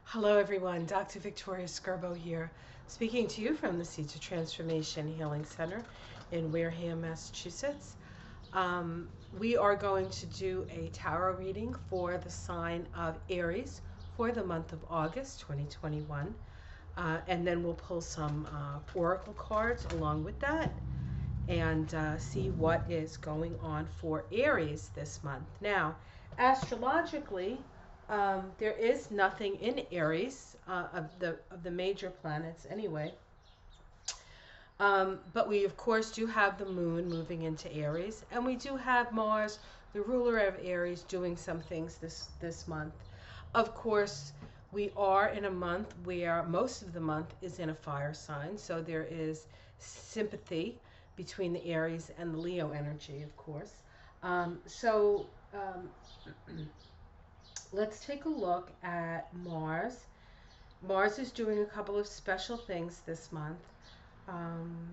Hello, everyone. Dr. Victoria Skirbo here, speaking to you from the Seeds of Transformation Healing Center in Wareham, Massachusetts. Um, we are going to do a tarot reading for the sign of Aries for the month of August 2021. And then we'll pull some oracle cards along with that and see what is going on for Aries this month. Now, astrologically, there is nothing in Aries of the major planets anyway. But we of course do have the moon moving into Aries, and we do have Mars, the ruler of Aries, doing some things this month. Of course, we are in a month where most of the month is in a fire sign, so there is sympathy between the Aries and the Leo energy, of course. So let's take a look at Mars. Mars is doing a couple of special things this month. Um,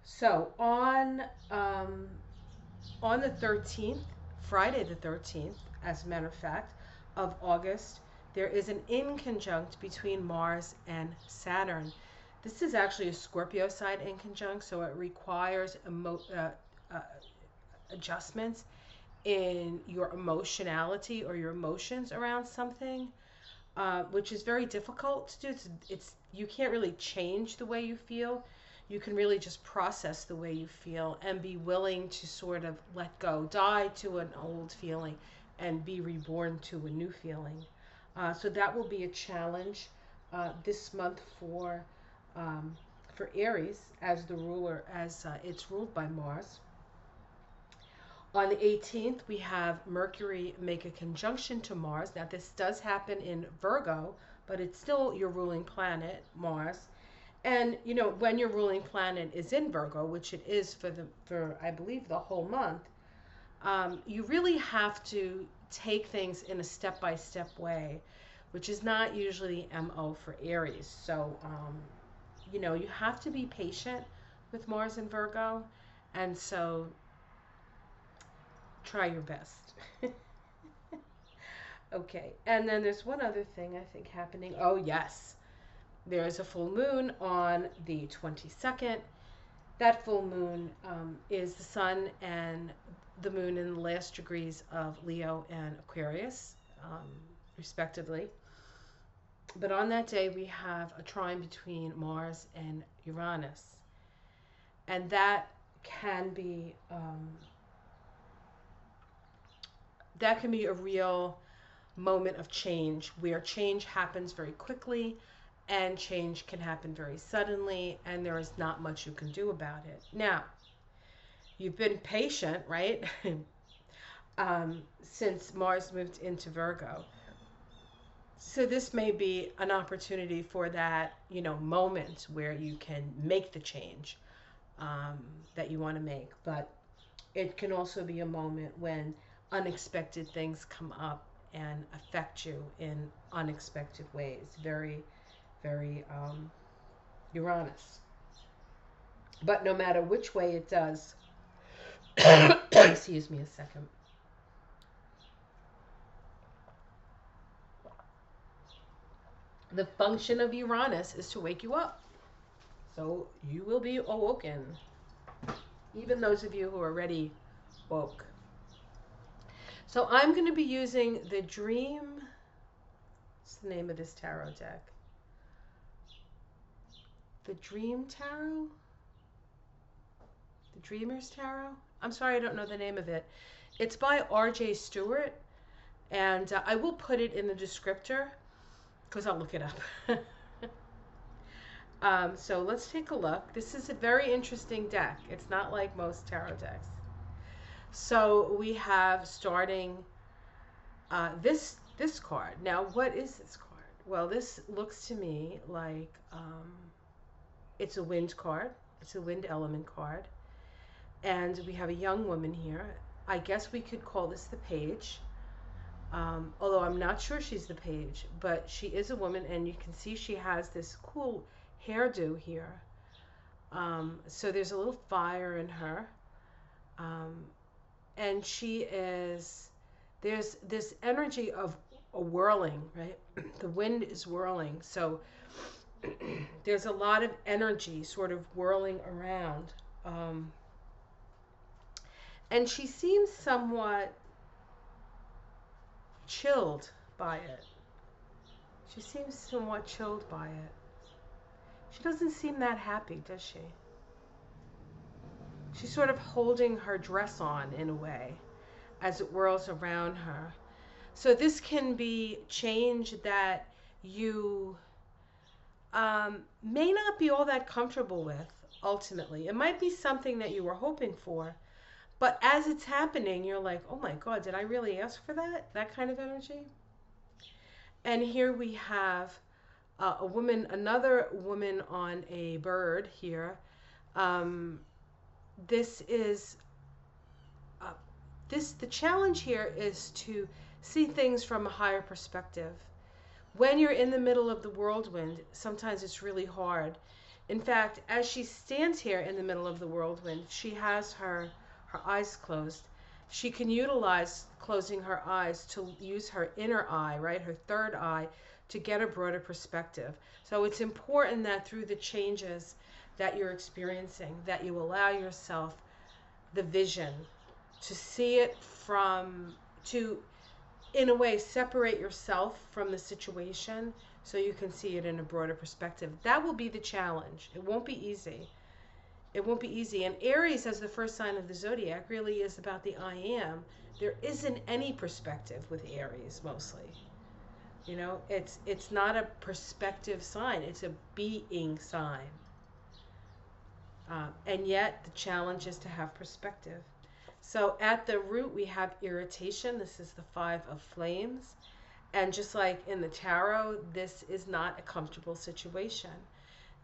so on the 13th, Friday the 13th, as a matter of fact, of August, there is an inconjunct between Mars and Saturn. This is actually a Scorpio side inconjunct, so it requires adjustments in your emotionality or your emotions around something, which is very difficult to do. It's you can't really change the way you feel. You can really just process the way you feel and be willing to sort of let go, die to an old feeling, and be reborn to a new feeling. So that will be a challenge this month for Aries as the ruler, as it's ruled by Mars. On the 18th, we have Mercury make a conjunction to Mars. Now, this does happen in Virgo, but it's still your ruling planet, Mars. And when your ruling planet is in Virgo, which it is for I believe the whole month, you really have to take things in a step-by-step way, which is not usually the MO for Aries. So, you have to be patient with Mars and Virgo, and so try your best. Okay, and then there's one other thing I think happening. Oh, yes, there's a full moon on the 22nd. That full moon is the sun and the moon in the last degrees of Leo and Aquarius, respectively. But on that day, we have a trine between Mars and Uranus. And that can be a real moment of change where change happens very quickly and change can happen very suddenly, and there is not much you can do about it. Now, you've been patient, right? Since Mars moved into Virgo. So this may be an opportunity for that, moment where you can make the change that you want to make. But it can also be a moment when unexpected things come up and affect you in unexpected ways. Very, very Uranus. But no matter which way it does, excuse me a second. The function of Uranus is to wake you up. So you will be awoken. Even those of you who are already woke. So I'm going to be using the Dream. What's the name of this tarot deck? The Dream Tarot? The Dreamer's Tarot? I'm sorry, I don't know the name of it. It's by R.J. Stewart, and I will put it in the descriptor because I'll look it up. So let's take a look. This is a very interesting deck. It's not like most tarot decks. So we have starting this card. Now, what is this card? Well, this looks to me like it's a wind card. It's a wind element card. And we have a young woman here. I guess we could call this the page. Although I'm not sure she's the page, but she is a woman, and you can see she has this cool hairdo here. So there's a little fire in her. And she is There's this energy of a whirling, right? The wind is whirling. So there's a lot of energy sort of whirling around. Um, and she seems somewhat chilled by it. She seems somewhat chilled by it. She doesn't seem that happy, does she? She's sort of holding her dress on in a way as it whirls around her. So this can be change that you may not be all that comfortable with ultimately. It might be something that you were hoping for, but as it's happening, you're like, oh my God, did I really ask for that? That kind of energy. And here we have a woman, another woman on a bird here. Um, this is the challenge here is to see things from a higher perspective. When you're in the middle of the whirlwind, sometimes it's really hard. In fact, as she stands here in the middle of the whirlwind, she has her eyes closed. She can utilize closing her eyes to use her inner eye, right, her third eye, to get a broader perspective. So it's important that through the changes that you're experiencing, that you allow yourself the vision to see it to in a way separate yourself from the situation so you can see it in a broader perspective. That will be the challenge. It won't be easy. It won't be easy. And Aries, as the first sign of the zodiac, really is about the I am. There isn't any perspective with Aries mostly. You know, it's not a perspective sign. It's a being sign. And yet the challenge is to have perspective. So at the root we have irritation. This is the 5 of flames. And just like in the tarot, this is not a comfortable situation.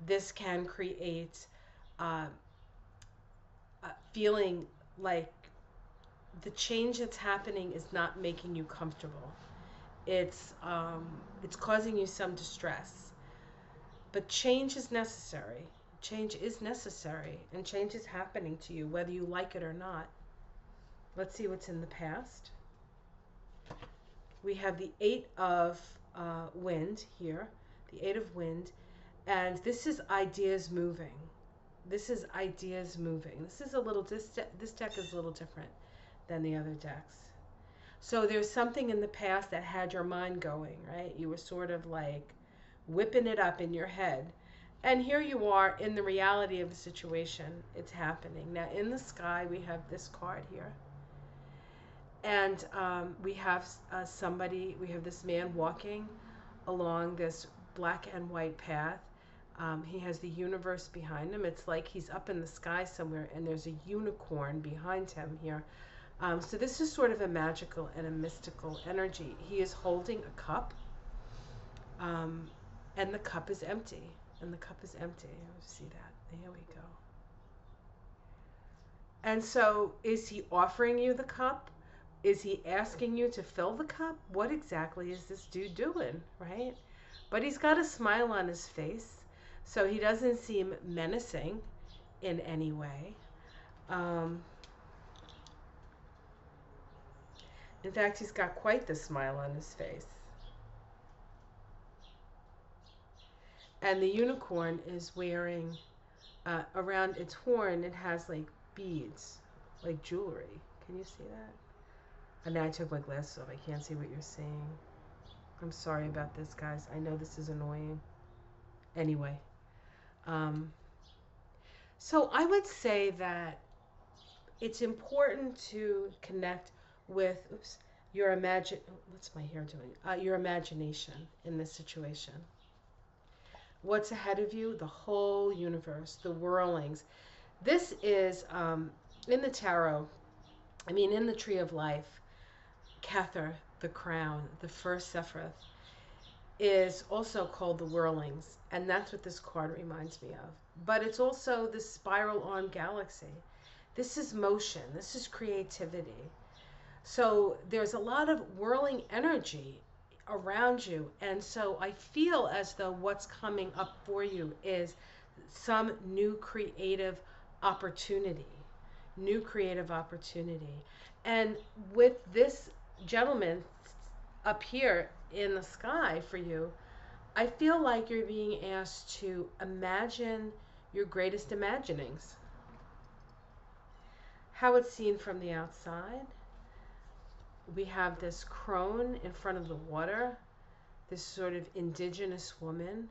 This can create feeling like the change that's happening is not making you comfortable. It's causing you some distress. But change is necessary. Change is necessary, and change is happening to you, whether you like it or not. Let's see what's in the past. We have the 8 of wind here, the 8 of wind, and this is ideas moving. This is ideas moving. This is this deck is a little different than the other decks. So there's something in the past that had your mind going, right? You were sort of like whipping it up in your head. And here you are in the reality of the situation. It's happening. Now in the sky, we have this card here. And we have we have this man walking along this black and white path. He has the universe behind him. It's like he's up in the sky somewhere, and there's a unicorn behind him here. So this is sort of a magical and a mystical energy. He is holding a cup, and the cup is empty. And the cup is empty. See that? There we go. And so is he offering you the cup? Is he asking you to fill the cup? What exactly is this dude doing, right? But he's got a smile on his face, so he doesn't seem menacing in any way. In fact, he's got quite the smile on his face. And the unicorn is wearing, around its horn, it has like beads, like jewelry. Can you see that? And now I took my glasses off. I can't see what you're seeing. I'm sorry about this, guys. I know this is annoying. Anyway. So I would say that it's important to connect with, your what's my hair doing? Your imagination in this situation. What's ahead of you? The whole universe, the whirlings. This is, in the tarot, in the Tree of Life, Kether, the crown, the first Sephiroth, is also called the whirlings, and that's what this card reminds me of. But it's also the spiral arm galaxy. This is motion. This is creativity. So there's a lot of whirling energy around you, and so I feel as though what's coming up for you is some new creative opportunity. And with this gentleman up here in the sky for you, I feel like you're being asked to imagine your greatest imaginings. How it's seen from the outside. We have this crone in front of the water, this sort of indigenous woman.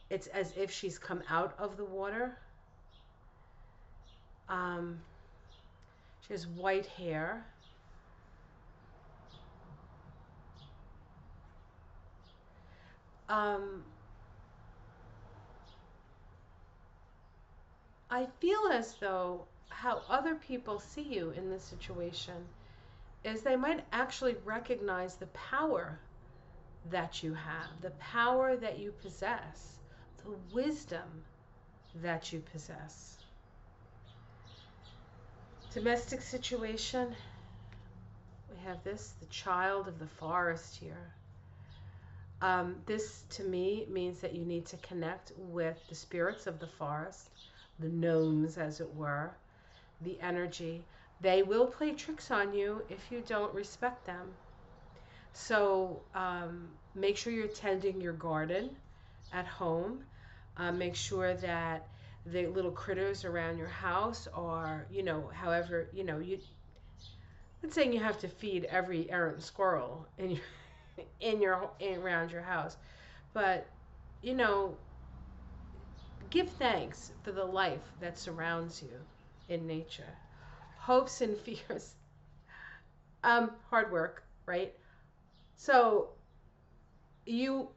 It's as if she's come out of the water. She has white hair. I feel as though how other people see you in this situation is they might actually recognize the power that you have, the power that you possess, the wisdom that you possess. Domestic situation, we have this, the child of the forest here. This to me means that you need to connect with the spirits of the forest, the gnomes as it were, the energy. They will play tricks on you if you don't respect them. So make sure you're tending your garden at home. Make sure that the little critters around your house are, however, I'm not saying you have to feed every errant squirrel around your house, but give thanks for the life that surrounds you in nature. Hopes and fears, hard work, right? So you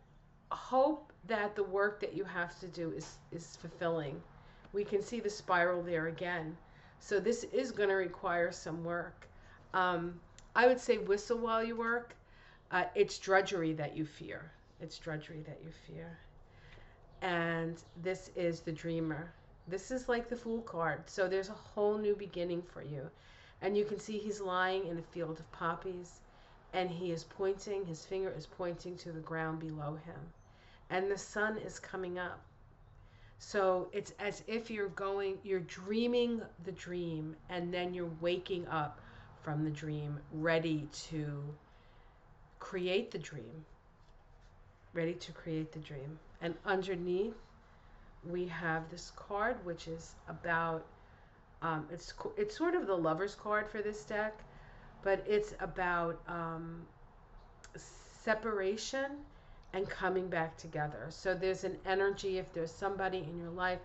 hope that the work that you have to do is fulfilling. We can see the spiral there again. So this is going to require some work. I would say whistle while you work. It's drudgery that you fear. It's drudgery that you fear. And this is the dreamer. This is like the Fool card. So there's a whole new beginning for you. And you can see he's lying in a field of poppies. And he is pointing, his finger is pointing to the ground below him. And the sun is coming up. So it's as if you're dreaming the dream, and then you're waking up from the dream, ready to create the dream. Ready to create the dream. And underneath, we have this card, which is about, it's sort of the lover's card for this deck, but it's about separation and coming back together. So there's an energy, if there's somebody in your life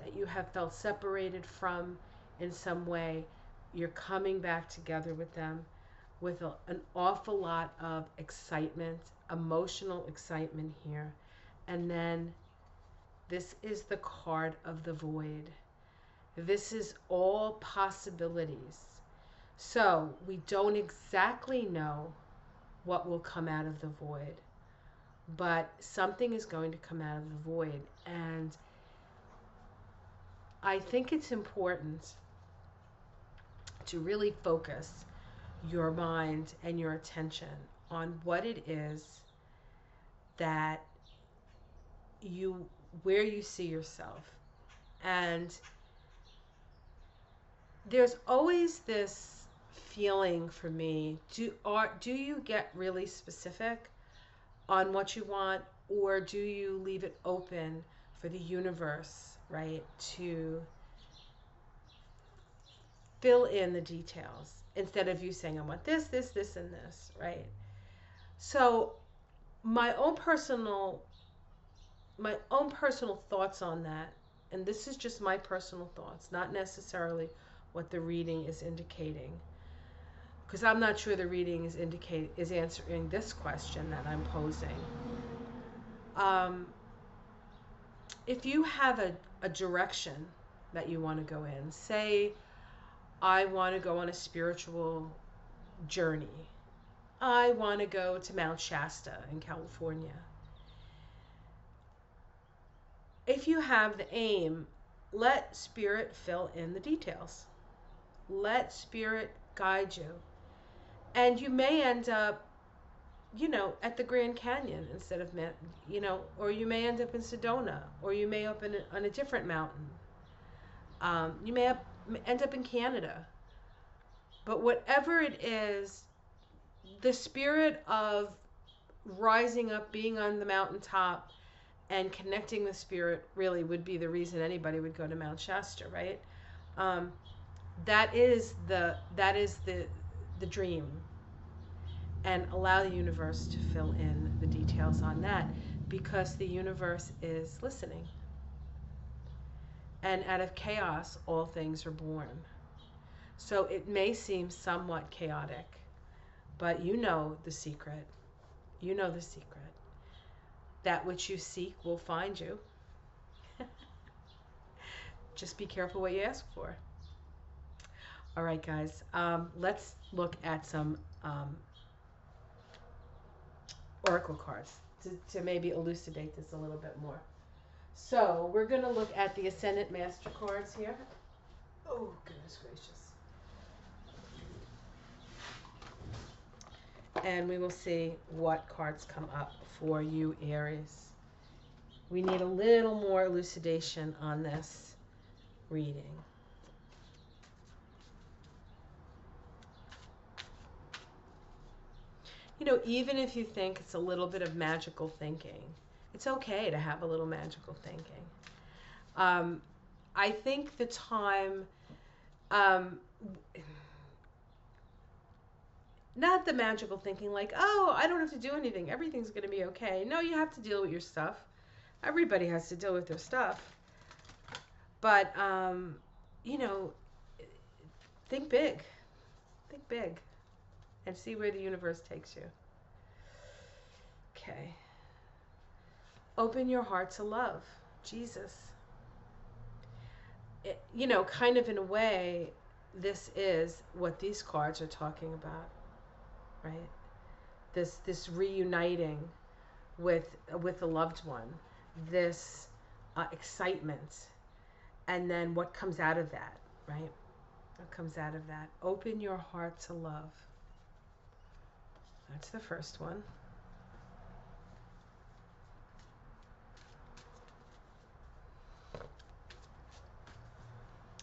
that you have felt separated from in some way, you're coming back together with them with an awful lot of excitement, emotional excitement here. And then this is the card of the void. This is all possibilities. So we don't exactly know what will come out of the void, but something is going to come out of the void. And I think it's important to really focus your mind and your attention on what it is that where you see yourself. And there's always this feeling for me, do you get really specific on what you want, or do you leave it open for the universe, right, to fill in the details instead of you saying, I want this, this, this, and this, right? So my own personal thoughts on that, and this is just my personal thoughts, not necessarily what the reading is indicating, because I'm not sure the reading is answering this question that I'm posing. If you have a direction that you want to go in, say I want to go on a spiritual journey. I want to go to Mount Shasta in California. If you have the aim, let Spirit fill in the details. Let Spirit guide you. And you may end up, at the Grand Canyon instead of, or you may end up in Sedona, or you may up on a different mountain. You may end up in Canada. But whatever it is the spirit of rising up, being on the mountaintop, and connecting with spirit really would be the reason anybody would go to Mount Shasta, right? Um, that is the dream, and allow the universe to fill in the details on that, because the universe is listening. And out of chaos, all things are born. So it may seem somewhat chaotic, but you know the secret. You know the secret. That which you seek will find you. Just be careful what you ask for. All right, guys. Let's look at some oracle cards to maybe elucidate this a little bit more. So we're going to look at the Ascendant Master cards here. Oh, goodness gracious. And we will see what cards come up for you, Aries. We need a little more elucidation on this reading. You know, even if you think it's a little bit of magical thinking, it's okay to have a little magical thinking. I think the time, not the magical thinking like, oh, I don't have to do anything, everything's going to be okay. No, you have to deal with your stuff. Everybody has to deal with their stuff. But, you know, think big. Think big. And see where the universe takes you. Okay. Open your heart to love. Jesus. You know, kind of in a way, this is what these cards are talking about, right? This reuniting with a loved one, this excitement, and then what comes out of that, right? What comes out of that? Open your heart to love. That's the first one.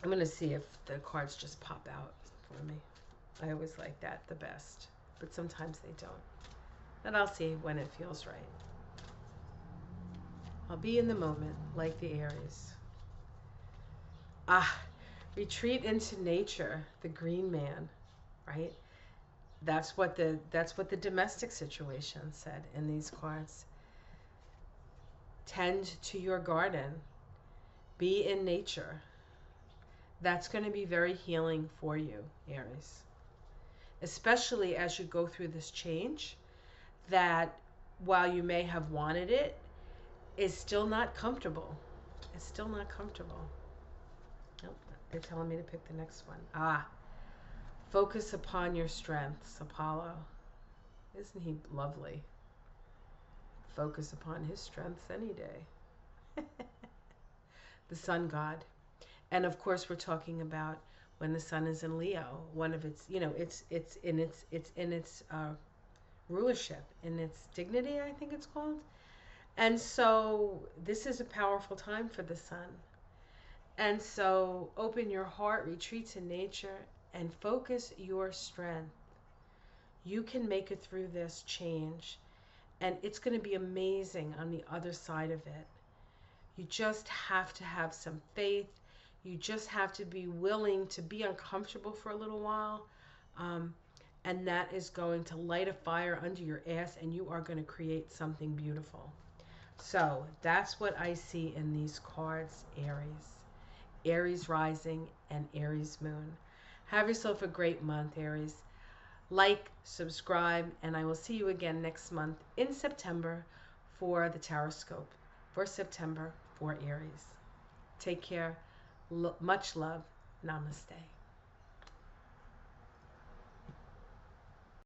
I'm going to see if the cards just pop out for me. I always like that the best, but sometimes they don't. And I'll see when it feels right. I'll be in the moment like the Aries. Retreat into nature, the green man, right? That's what the domestic situation said in these cards. Tend to your garden. Be in nature. That's going to be very healing for you, Aries. Especially as you go through this change, that while you may have wanted it, is still not comfortable. It's still not comfortable. Nope, they're telling me to pick the next one. Focus upon your strengths, Apollo. Isn't he lovely? Focus upon his strengths any day. The sun god. And of course we're talking about when the sun is in Leo, one of its, you know, it's in its rulership, in its dignity, I think it's called. And so this is a powerful time for the sun. And so open your heart, retreat to nature, and focus your strength. You can make it through this change, and it's going to be amazing on the other side of it. You just have to have some faith. You just have to be willing to be uncomfortable for a little while. And that is going to light a fire under your ass, and you are going to create something beautiful. So that's what I see in these cards, Aries. Aries rising and Aries moon. Have yourself a great month, Aries. Like, subscribe, and I will see you again next month in September for the Taroscope for September for Aries. Take care. Much love. Namaste.